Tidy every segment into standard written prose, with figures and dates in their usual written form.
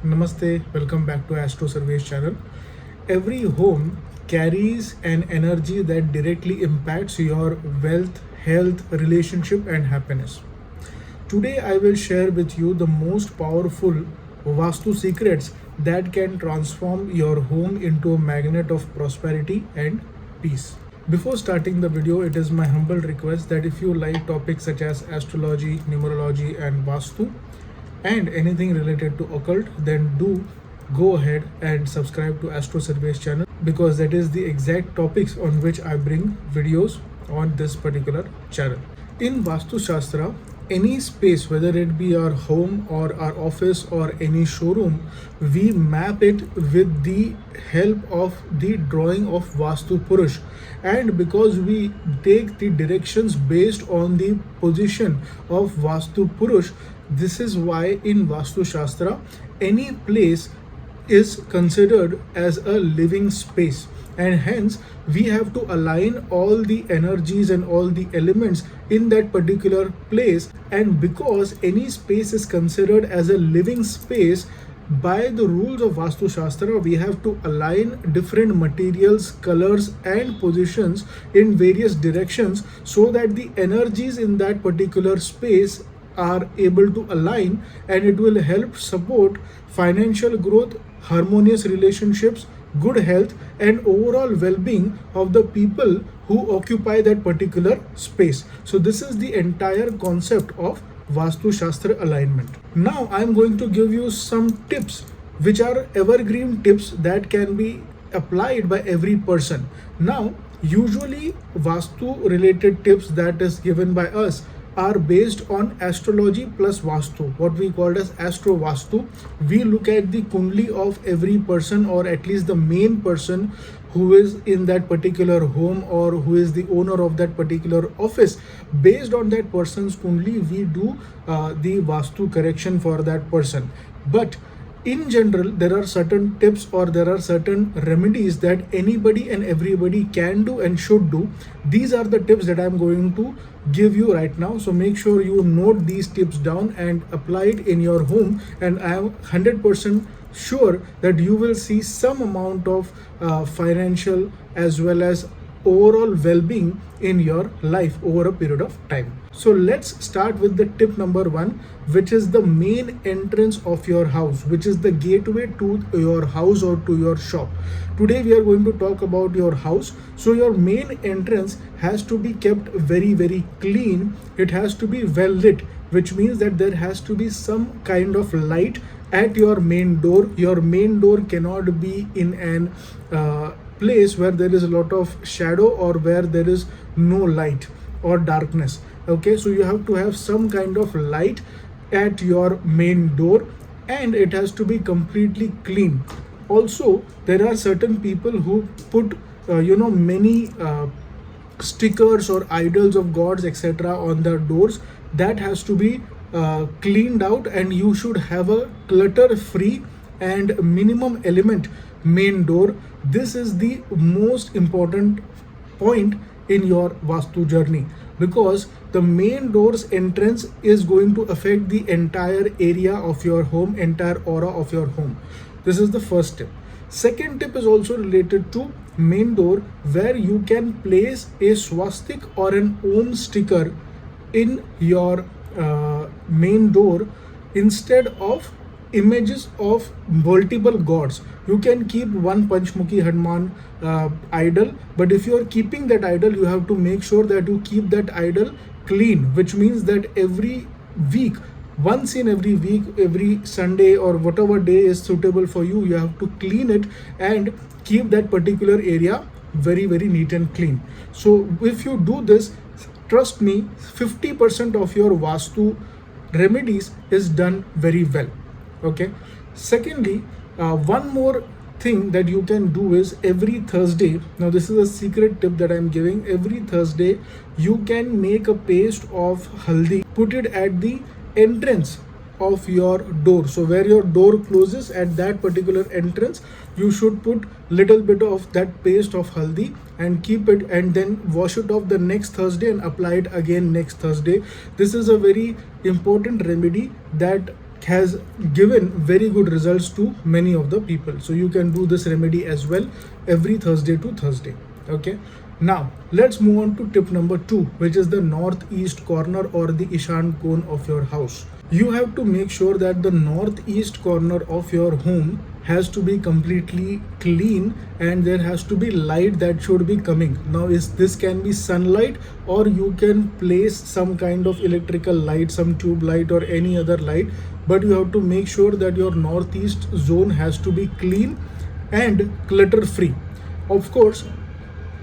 Namaste, welcome back to Astro Sarvesh channel. Every home carries an energy that directly impacts your wealth, health, relationship, and happiness. Today, I will share with you the most powerful Vastu secrets that can transform your home into a magnet of prosperity and peace. Before starting the video, it is my humble request that if you like topics such as astrology, numerology, and Vastu, and anything related to occult, then do go ahead and subscribe to Astro Sarvesh channel because that is the exact topics on which I bring videos on this particular channel. In Vastu Shastra, any space, whether it be our home or our office or any showroom, we map it with the help of the drawing of Vastu Purush. And because we take the directions based on the position of Vastu Purush, this is why in Vastu Shastra, any place is considered as a living space, and hence we have to align all the energies and all the elements in that particular place. And because any space is considered as a living space, by the rules of Vastu Shastra, we have to align different materials, colors, and positions in various directions so that the energies in that particular space are able to align, and it will help support financial growth, harmonious relationships, good health, and overall well-being of the people who occupy that particular space. So this is the entire concept of Vastu Shastra alignment. Now I'm going to give you some tips which are evergreen tips that can be applied by every person. Now usually Vastu related tips that is given by us are based on astrology plus Vastu, what we call as Astro Vastu. We look at the kundli of every person, or at least the main person who is in that particular home or who is the owner of that particular office. Based on that person's kundli, we do the Vastu correction for that person. But in general, there are certain tips or there are certain remedies that anybody and everybody can do and should do. These are the tips that I'm going to give you right now. So make sure you note these tips down and apply it in your home. And I am 100% sure that you will see some amount of financial as well as overall well-being in your life over a period of time. So let's start with the tip number 1, which is the main entrance of your house, which is the gateway to your house or to your shop. Today we are going to talk about your house. So your main entrance has to be kept very clean. It has to be well lit, which means that there has to be some kind of light at your main door. Your main door cannot be in an place where there is a lot of shadow or where there is no light or darkness. Okay, so you have to have some kind of light at your main door, and it has to be completely clean. Also, there are certain people who put many stickers or idols of gods etc on the doors. That has to be cleaned out, and you should have a clutter free and minimum element main door. This is the most important point in your Vastu journey, because the main door's entrance is going to affect the entire area of your home, entire aura of your home. This is the first tip. Second tip is also related to main door, where you can place a swastik or an Om sticker in your main door instead of images of multiple gods. You can keep one Panchmukhi Hanuman idol, but if you are keeping that idol, you have to make sure that you keep that idol clean, which means that every week, once in every week, every Sunday or whatever day is suitable for you, you have to clean it and keep that particular area very neat and clean. So if you do this, trust me, 50% of your Vastu remedies is done very well. Okay. Secondly, one more thing that you can do is every Thursday. Now this is a secret tip that I'm giving. Every Thursday you can make a paste of haldi, put it at the entrance of your door. So where your door closes, at that particular entrance, you should put little bit of that paste of haldi and keep it, and then wash it off the next Thursday and apply it again next Thursday. This is a very important remedy that has given very good results to many of the people. So you can do this remedy as well every Thursday to Thursday. Okay, now let's move on to tip number 2, which is the northeast corner or the Ishan cone of your house. You have to make sure that the northeast corner of your home has to be completely clean, and there has to be light that should be coming. Now this can be sunlight, or you can place some kind of electrical light, some tube light or any other light, but you have to make sure that your northeast zone has to be clean and clutter free. Of course,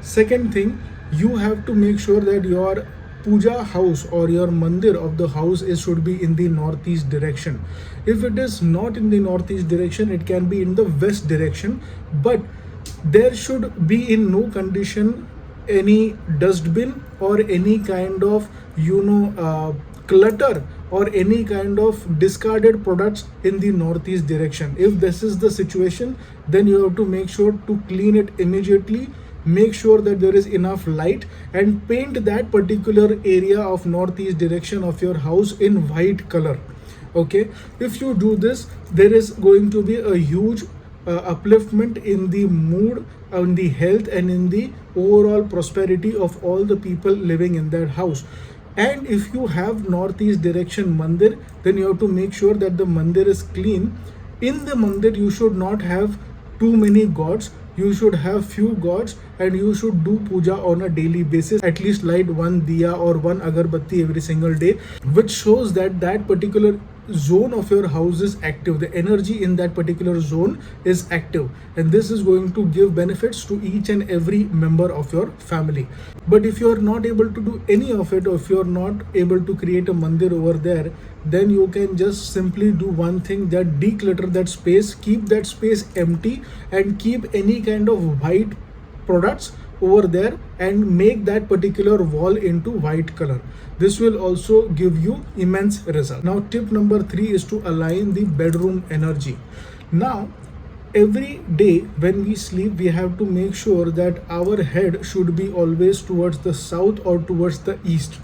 second thing, you have to make sure that your puja house or your mandir of the house should be in the northeast direction. If it is not in the northeast direction, it can be in the west direction, but there should be in no condition any dustbin or any kind of clutter or any kind of discarded products in the northeast direction. If this is the situation, then you have to make sure to clean it immediately. Make sure that there is enough light and paint that particular area of northeast direction of your house in white color. Okay, if you do this, there is going to be a huge upliftment in the mood, in the health, and in the overall prosperity of all the people living in that house. And if you have northeast direction mandir, then you have to make sure that the mandir is clean. In the mandir, you should not have too many gods. You should have few gods, and you should do puja on a daily basis. At least light one diya or one agarbatti every single day, which shows that that particular zone of your house is active. The energy in that particular zone is active, and this is going to give benefits to each and every member of your family. But if you are not able to do any of it, or if you are not able to create a mandir over there, then you can just simply do one thing, that declutter that space, keep that space empty, and keep any kind of white products over there and make that particular wall into white color. This will also give you immense result. Now tip number 3 is to align the bedroom energy. Now every day when we sleep, we have to make sure that our head should be always towards the south or towards the east.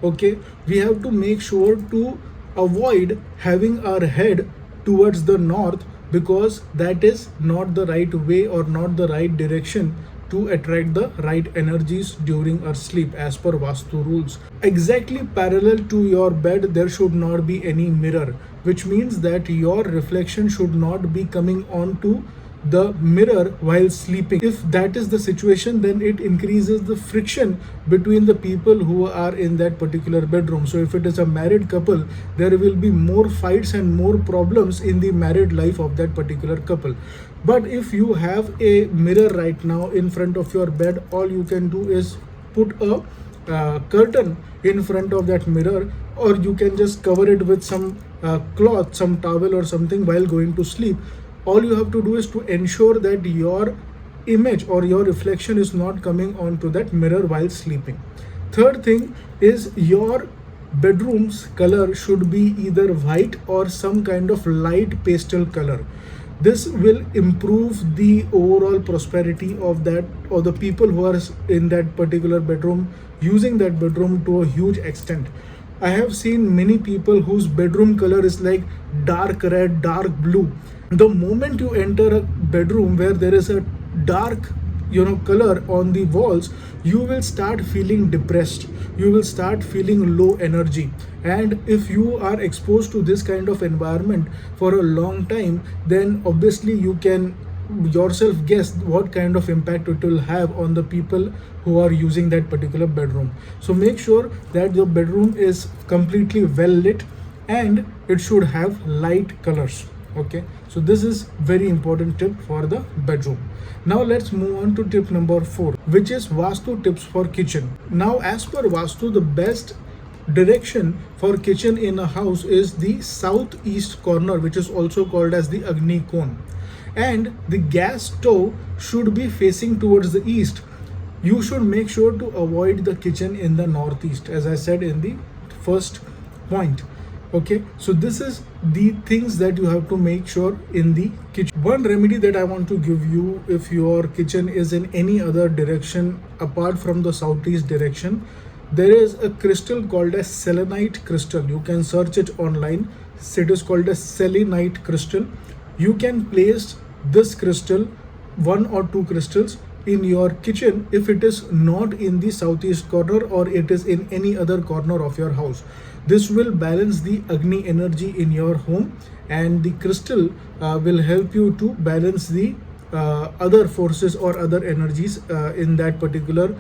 Okay, we have to make sure to avoid having our head towards the north, because that is not the right way or not the right direction to attract the right energies during our sleep as per Vastu rules. Exactly parallel to your bed, there should not be any mirror, which means that your reflection should not be coming onto the mirror while sleeping. If that is the situation, then it increases the friction between the people who are in that particular bedroom. So if it is a married couple, there will be more fights and more problems in the married life of that particular couple. But if you have a mirror right now in front of your bed, all you can do is put a curtain in front of that mirror, or you can just cover it with some cloth, some towel or something while going to sleep. All you have to do is to ensure that your image or your reflection is not coming onto that mirror while sleeping. Third thing is, your bedroom's color should be either white or some kind of light pastel color. This will improve the overall prosperity of that, or the people who are in that particular bedroom, using that bedroom to a huge extent. I have seen many people whose bedroom color is like dark red, dark blue. The moment you enter a bedroom where there is a dark color on the walls, you will start feeling depressed. You will start feeling low energy. And if you are exposed to this kind of environment for a long time, then obviously you can yourself guess what kind of impact it will have on the people who are using that particular bedroom. So make sure that your bedroom is completely well lit and it should have light colors. Okay, so this is very important tip for the bedroom. Now let's move on to tip number 4, which is Vastu tips for kitchen. Now as per Vastu, the best direction for kitchen in a house is the southeast corner, which is also called as the Agni cone. And the gas stove should be facing towards the east. You should make sure to avoid the kitchen in the northeast, as I said in the first point. Okay, so this is the things that you have to make sure in the kitchen. One remedy that I want to give you, if your kitchen is in any other direction apart from the southeast direction, there is a crystal called as selenite crystal. You can search it online. It is called a selenite crystal. You can place this crystal, one or two crystals, in your kitchen if it is not in the southeast corner or it is in any other corner of your house. This will balance the Agni energy in your home, and the crystal will help you to balance the other forces or other energies in that particular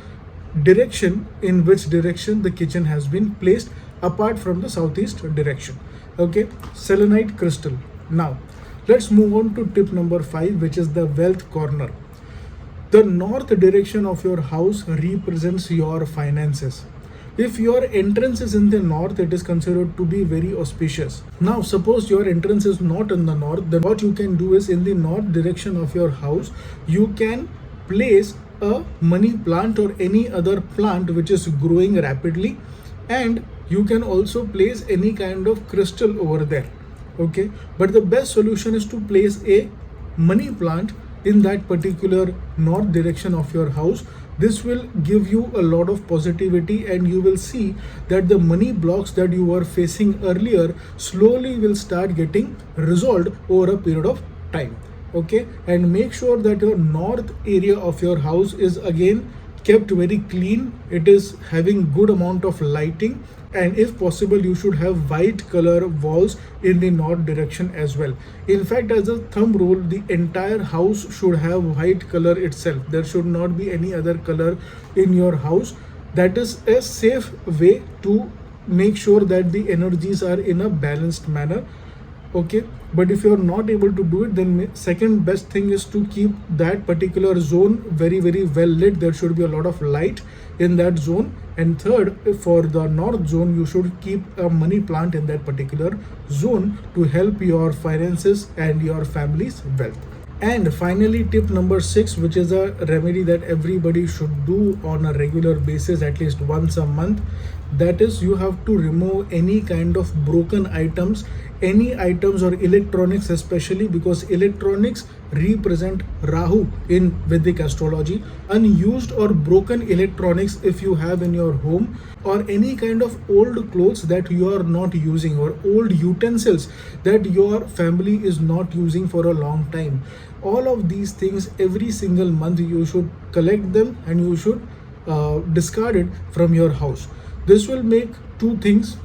direction, in which direction the kitchen has been placed apart from the southeast direction. Okay, selenite crystal. Now let's move on to tip number 5, which is the wealth corner. The north direction of your house represents your finances. If your entrance is in the north, it is considered to be very auspicious. Now, suppose your entrance is not in the north, then what you can do is, in the north direction of your house, you can place a money plant or any other plant which is growing rapidly, and you can also place any kind of crystal over there. Okay, but the best solution is to place a money plant in that particular north direction of your house. This will give you a lot of positivity, and you will see that the money blocks that you were facing earlier slowly will start getting resolved over a period of time. Okay, and make sure that your north area of your house is again kept very clean. It is having good amount of lighting, and if possible you should have white color walls in the north direction as well. In fact, as a thumb rule, the entire house should have white color itself. There should not be any other color in your house. That is a safe way to make sure that the energies are in a balanced manner. Okay, but if you are not able to do it, then second best thing is to keep that particular zone very well lit. There should be a lot of light in that zone. And third, for the north zone, you should keep a money plant in that particular zone to help your finances and your family's wealth. And finally, tip number 6, which is a remedy that everybody should do on a regular basis, at least once a month. That is, you have to remove any kind of broken items, any items or electronics, especially because electronics represent Rahu in Vedic astrology. Unused or broken electronics, if you have in your home, or any kind of old clothes that you are not using, or old utensils that your family is not using for a long time, all of these things every single month you should collect them and you should discard it from your house. This will make two things.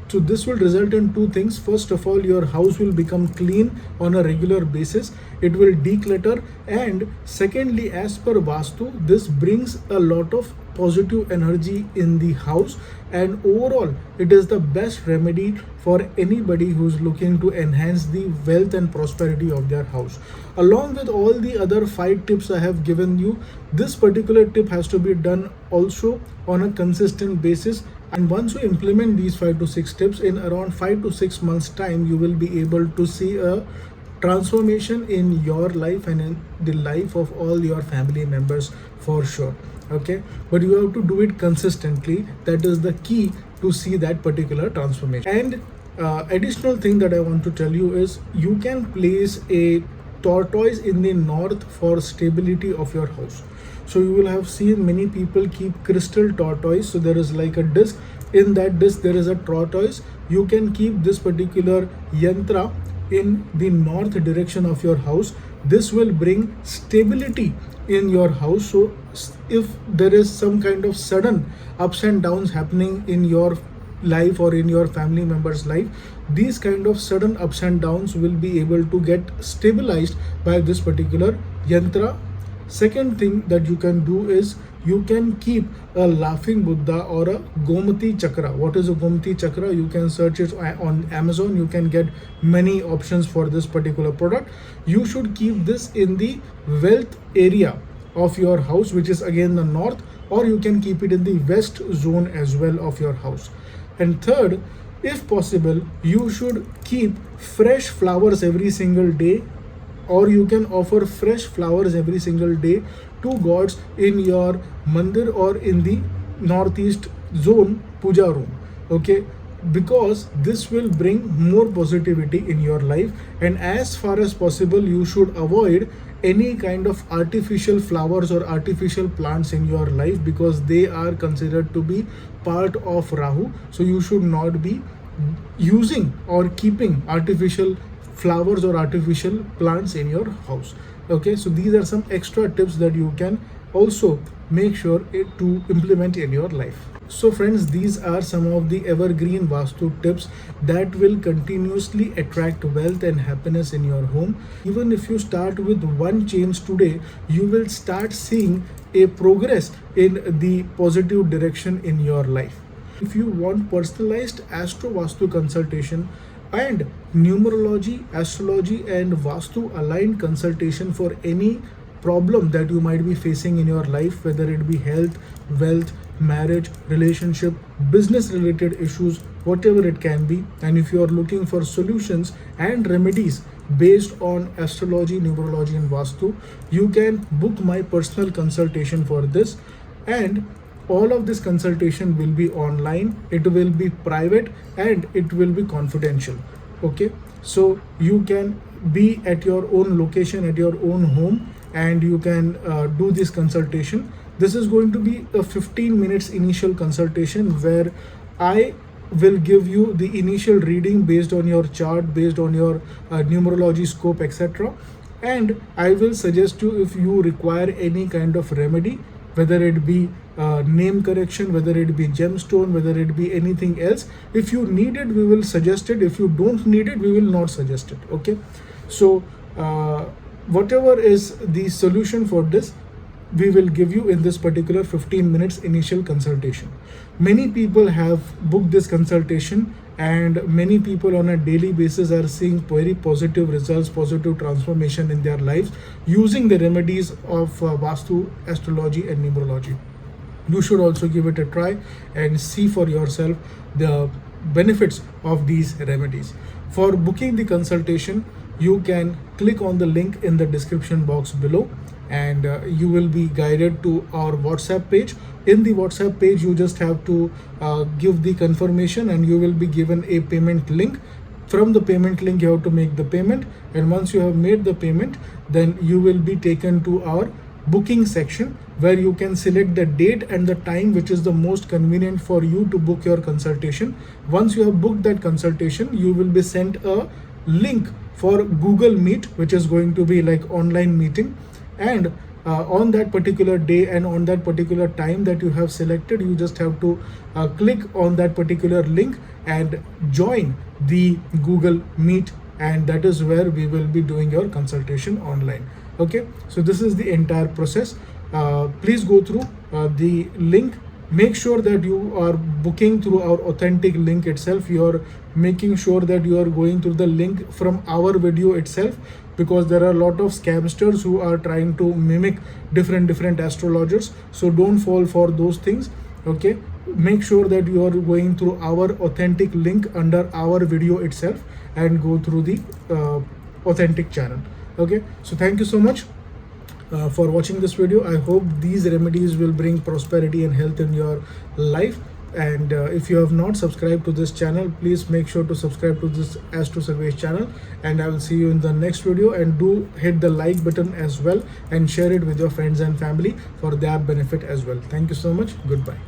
So this will result in two things. First of all, your house will become clean on a regular basis. It will declutter. And secondly, as per Vastu, this brings a lot of positive energy in the house. And overall, it is the best remedy for anybody who's looking to enhance the wealth and prosperity of their house. Along with all the other 5 tips I have given you, this particular tip has to be done also on a consistent basis. And once you implement these 5 to 6 tips, in around 5 to 6 months time, you will be able to see a transformation in your life and in the life of all your family members for sure. Okay, but you have to do it consistently. That is the key to see that particular transformation. And additional thing that I want to tell you is, you can place a tortoise in the north for stability of your house. So you will have seen many people keep crystal tortoise. So there is like a disc. In that disc there is a tortoise. You can keep this particular yantra in the north direction of your house. This will bring stability in your house. So if there is some kind of sudden ups and downs happening in your life or in your family member's life, these kind of sudden ups and downs will be able to get stabilized by this particular yantra. Second thing that you can do is, you can keep a laughing Buddha or a Gomati chakra. What is a Gomati chakra? You can search it on Amazon. You can get many options for this particular product. You should keep this in the wealth area of your house, which is again the north, or you can keep it in the west zone as well of your house. And third, if possible, you should keep fresh flowers every single day, or you can offer fresh flowers every single day to gods in your mandir or in the northeast zone puja room. Okay, because this will bring more positivity in your life. And as far as possible, you should avoid any kind of artificial flowers or artificial plants in your life, because they are considered to be part of Rahu. So you should not be using or keeping artificial flowers or artificial plants in your house. Okay, so these are some extra tips that you can also make sure to implement in your life. So friends, these are some of the evergreen Vastu tips that will continuously attract wealth and happiness in your home. Even if you start with one change today, you will start seeing a progress in the positive direction in your life. If you want personalized Astro Vastu consultation and numerology, astrology and Vastu aligned consultation for any problem that you might be facing in your life, whether it be health, wealth, marriage, relationship, business related issues, whatever it can be, and if you are looking for solutions and remedies based on astrology, numerology and Vastu, you can book my personal consultation for this. And all of this consultation will be online, it will be private and it will be confidential. Okay, so you can be at your own location, at your own home, and you can do this consultation. This is going to be a 15 minutes initial consultation where I will give you the initial reading based on your chart, based on your numerology scope, etc. And I will suggest you if you require any kind of remedy, whether it be name correction, whether it be gemstone, whether it be anything else. If you need it, we will suggest it. If you don't need it, we will not suggest it. Okay, so whatever is the solution for this, we will give you in this particular 15 minutes initial consultation. Many people have booked this consultation and many people on a daily basis are seeing very positive results, positive transformation in their lives using the remedies of Vastu, astrology and numerology. You should also give it a try and see for yourself the benefits of these remedies. For booking the consultation, you can click on the link in the description box below and you will be guided to our WhatsApp page. In the WhatsApp page, you just have to give the confirmation and you will be given a payment link. From the payment link, you have to make the payment, and once you have made the payment, then you will be taken to our booking section where you can select the date and the time which is the most convenient for you to book your consultation. Once you have booked that consultation, you will be sent a link for Google Meet, which is going to be like online meeting, and on that particular day and on that particular time that you have selected, you just have to click on that particular link and join the Google Meet, and that is where we will be doing your consultation online. Okay, so this is the entire process. Please go through the link. Make sure that you are booking through our authentic link itself. You are making sure that you are going through the link from our video itself, because there are a lot of scamsters who are trying to mimic different astrologers. So don't fall for those things. Okay, make sure that you are going through our authentic link under our video itself and go through the authentic channel. Okay, so thank you so much for watching this video. I hope these remedies will bring prosperity and health in your life. And if you have not subscribed to this channel, please make sure to subscribe to this Astro Sarvesh channel, and I will see you in the next video. And do hit the like button as well and share it with your friends and family for their benefit as well. Thank you so much. Goodbye.